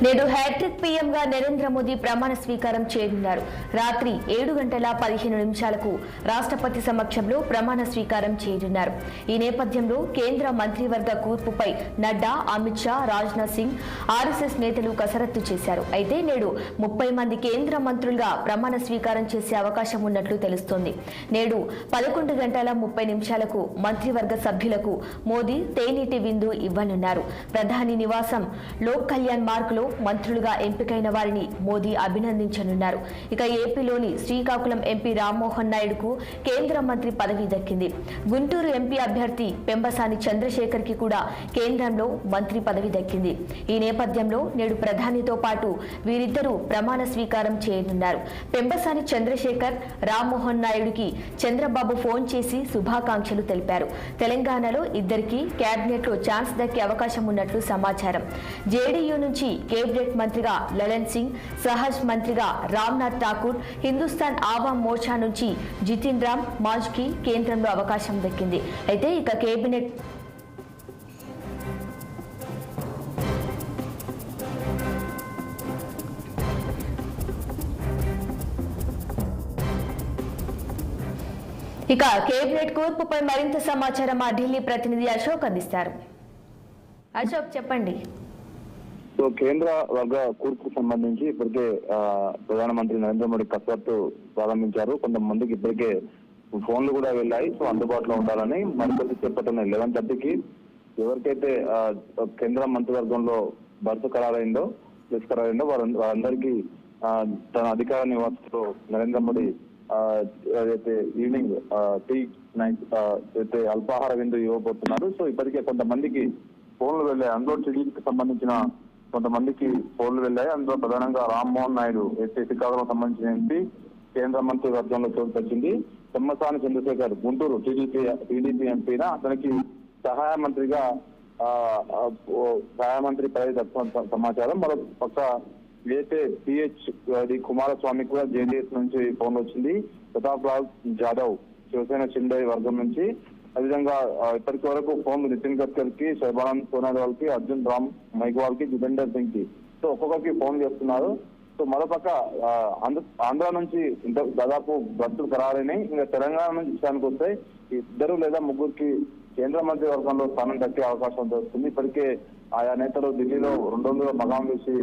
నేడు హ్యాట్రిక్ పీఎంగా నరేంద్ర మోదీ ప్రమాణ స్వీకారం చేయనున్నారు. రాత్రి 7:15 రాష్ట్రపతి సమక్షంలో ప్రమాణ స్వీకారం చేయనున్నారు. ఈ నేపథ్యంలో కేంద్ర మంత్రివర్గ కూర్పుపై నడ్డా, అమిత్ షా, రాజ్నాథ్ సింగ్, ఆర్ఎస్ఎస్ నేతలు కసరత్తు చేశారు. అయితే నేడు 30 మంది కేంద్ర మంత్రులుగా ప్రమాణ స్వీకారం చేసే అవకాశం ఉన్నట్లు తెలుస్తోంది. నేడు 11:30 మంత్రివర్గ సభ్యులకు మోదీ తేనీటి విందు ఇవ్వనున్నారు. ప్రధాని నివాసం లోక్ కళ్యాణ్ మార్గ్ లో మంత్రులుగా ఎంపికైన వారిని మోదీ అభినందించనున్నారు. ఇక ఏపీలోని శ్రీకాకుళం ఎంపీ రామ్మోహన్ నాయుడుకు కేంద్ర మంత్రి పదవి దక్కింది. గుంటూరు ఎంపీ అభ్యర్థి పెంబసాని చంద్రశేఖర్ కి కూడా కేంద్రంలో మంత్రి పదవి దక్కింది. ఈ నేపథ్యంలో నేడు ప్రధానితో పాటు వీరిద్దరూ ప్రమాణ స్వీకారం చేయనున్నారు. పెంబసాని చంద్రశేఖర్ రామ్మోహన్ నాయుడుకి చంద్రబాబు ఫోన్ చేసి శుభాకాంక్షలు తెలిపారు. తెలంగాణలో ఇద్దరికి కేబినెట్ లో ఛాన్స్ దక్కే అవకాశం ఉన్నట్లు సమాచారం. జేడీయూ నుంచి కేబినెట్ మంత్రిగా లలన్ సింగ్, సహజ్ మంత్రిగా రామ్నాథ్ ఠాకూర్, హిందుస్థాన్ ఆవాం మోర్చా నుంచి జితిన్ రామ్ మాంజ్కి కేంద్రంలో అవకాశం దక్కింది. అయితే ఇక కేబినెట్ కూర్పుపై మరింత సమాచారం మా ఢిల్లీ ప్రతినిధి అశోక్ అందిస్తారు. అశోక్, చెప్పండి. సో కేంద్ర వర్గ కూర్పుకు సంబంధించి ఇప్పటికే ప్రధానమంత్రి నరేంద్ర మోడీ కసరత్తు ప్రారంభించారు. కొంతమందికి ఇప్పటికే ఫోన్లు కూడా వెళ్ళాయి. సో అందుబాటులో ఉండాలని మరికొద్ది సేపటిన 11:30కి ఎవరికైతే కేంద్ర మంత్రివర్గంలో ప్లేస్ ఖరారైందో వారందరికీ తన అధికార నివాసంలో నరేంద్ర మోడీ ఏదైతే ఈవినింగ్ టీ నైట్ అయితే అల్పాహార విందు ఇవ్వబోతున్నారు. సో ఇప్పటికే కొంతమందికి ఫోన్లు వెళ్ళాయి. అందులో టీడీపీకి సంబంధించిన కొంతమందికి ఫోన్లు వెళ్ళాయి. అందులో ప్రధానంగా రామ్మోహన్ నాయుడు శ్రీకాకుళం సంబంధించిన ఎంపీ కేంద్ర మంత్రి వర్గంలో చోటు వచ్చింది. పెంబసాని చంద్రశేఖర్ గుంటూరు టీడీపీ ఎంపీనా అతనికి సహాయ మంత్రి పదవి దక్కుతున్న సమాచారం. మరో పక్క ఏపీ పిహెచ్ కుమారస్వామి కూడా జేడీఎస్ నుంచి ఫోన్ వచ్చింది. ప్రతాప్ రావ్ జాదవ్ శివసేన షిండే వర్గం నుంచి, అదేవిధంగా ఇప్పటి వరకు ఫోన్ నితిన్ గడ్కరీకి, శర్బానంద్ సోనోవాల్ కి, అర్జున్ రామ్ మైగ్వాల్ కి, జితేందర్ సింగ్ కి సో ఒక్కొక్కరికి ఫోన్ చేస్తున్నారు. సో మరోపక్క ఆంధ్ర నుంచి దాదాపు బస్సులు ఖరారైనాయి. ఇంకా తెలంగాణ నుంచి విషయానికి వస్తే ఇద్దరు లేదా ముగ్గురికి కేంద్ర మంత్రి వర్గంలో స్థానం దక్కే అవకాశం దొరుకుతుంది. ఇప్పటికే ఆయా నేతలు ఢిల్లీలో 2 రోజుల మగాం వేసి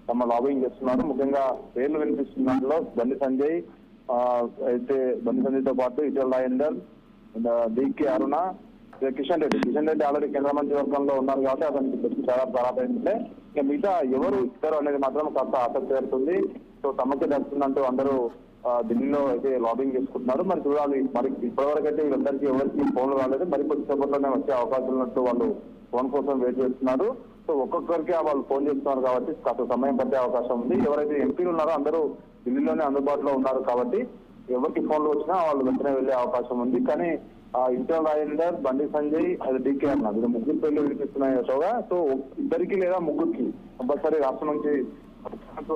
తమ లాబింగ్ చేస్తున్నారు. ముఖ్యంగా పేర్లు వినిపిస్తున్న దాంట్లో బండి సంజయ్ తో పాటు ఇటల్ రాజేందర్, డికే అరుణ, కిషన్ రెడ్డి ఆల్రెడీ కేంద్ర మంత్రి వర్గంలో ఉన్నారు కాబట్టి అతనికి చాలా ప్రారంభమైందంటే ఇక మిగతా ఎవరు ఇస్తారు అనేది మాత్రం కాస్త ఆసక్తి పెడుతుంది. సో తమకే దక్కుతుందంటూ అందరూ ఢిల్లీలో అయితే లాబింగ్ చేసుకుంటున్నారు. మరి చూడాలి. మరి ఇప్పటివరకు అయితే వీళ్ళందరికీ ఎవరికి ఫోన్లు రాలేదు. మరి కొద్దిసేపట్లోనే వచ్చే అవకాశం ఉన్నట్టు వాళ్ళు ఫోన్ కోసం వెయిట్ చేస్తున్నారు. సో ఒక్కొక్కరికి వాళ్ళు ఫోన్ చేస్తున్నారు కాబట్టి కాస్త సమయం పట్టే అవకాశం ఉంది. ఎవరైతే ఎంపీలు ఉన్నారో అందరూ ఢిల్లీలోనే అందుబాటులో ఉన్నారు కాబట్టి ఎవరికి ఫోన్లు వచ్చినా వాళ్ళు వెంటనే వెళ్లే అవకాశం ఉంది. కానీ ఇటల్ రాజేందర్, బండి సంజయ్, అది డికే అన్న ఇది ముగ్గురు పేర్లు వినిపిస్తున్నాయి అశోగా. సో ఇద్దరికి లేదా ముగ్గురికి కంపల్సరీ రాష్ట్రం నుంచి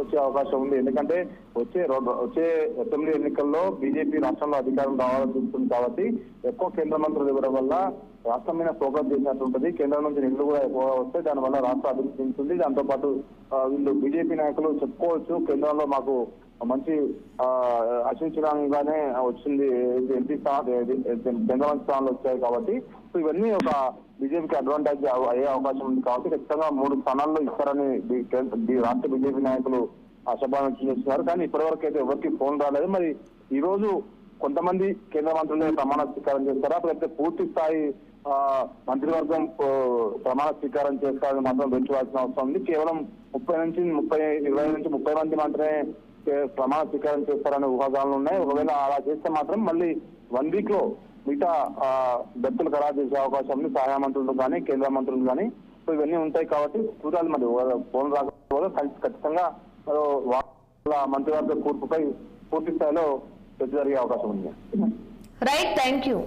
వచ్చే అవకాశం ఉంది. ఎందుకంటే వచ్చే అసెంబ్లీ ఎన్నికల్లో బీజేపీ రాష్ట్రంలో అధికారం రావాలని చూస్తుంది కాబట్టి ఎక్కువ కేంద్ర మంత్రులు ఇవ్వడం వల్ల రాష్ట్రం మీద ఫోకస్ చేసినట్టు ఉంటుంది. కేంద్రం నుంచి నిధులు కూడా ఎక్కువగా వస్తాయి. దానివల్ల రాష్ట్ర అభివృద్ధి చెందుతుంది. దాంతో పాటు వీళ్ళు బీజేపీ నాయకులు చెప్పుకోవచ్చు కేంద్రంలో మాకు మంచి ఆశించడంగానే వచ్చింది ఎంపీ కేంద్ర మంత్రి స్థానాలు వచ్చాయి కాబట్టి సో ఇవన్నీ ఒక బీజేపీకి అడ్వాంటేజ్ అయ్యే అవకాశం ఉంది కాబట్టి ఖచ్చితంగా 3 స్థానాల్లో ఇస్తారని రాష్ట్ర బీజేపీ నాయకులు ఆశాభావం చేస్తున్నారు. కానీ ఇప్పటివరకు అయితే ఎవరికి ఫోన్ రాలేదు. మరి ఈ రోజు కొంతమంది కేంద్ర మంత్రులే ప్రమాణ స్వీకారం చేస్తారా, లేకపోతే పూర్తి స్థాయి మంత్రివర్గం ప్రమాణ స్వీకారం చేస్తారని మాత్రం వెచ్చుకోవాల్సిన అవసరం ఉంది. కేవలం 20 నుంచి 30 మంది మాత్రమే ప్రమాణ స్వీకారం చేస్తారనే ఊహాగానాలు ఉన్నాయి. ఒకవేళ అలా చేస్తే మాత్రం మళ్ళీ 1 వీక్ లో మిగతా బెర్తులు ఖరారు చేసే అవకాశం ఉంది. సహాయ మంత్రులు కానీ కేంద్ర మంత్రులు కానీ సో ఇవన్నీ ఉంటాయి కాబట్టి చూడాలి. మరి ఫోన్ రాకపోతే ఖచ్చితంగా వాళ్ళ మంత్రివర్గ కూర్పుపై పూర్తి స్థాయిలో చర్చ జరిగే అవకాశం ఉంది. Right, thank you.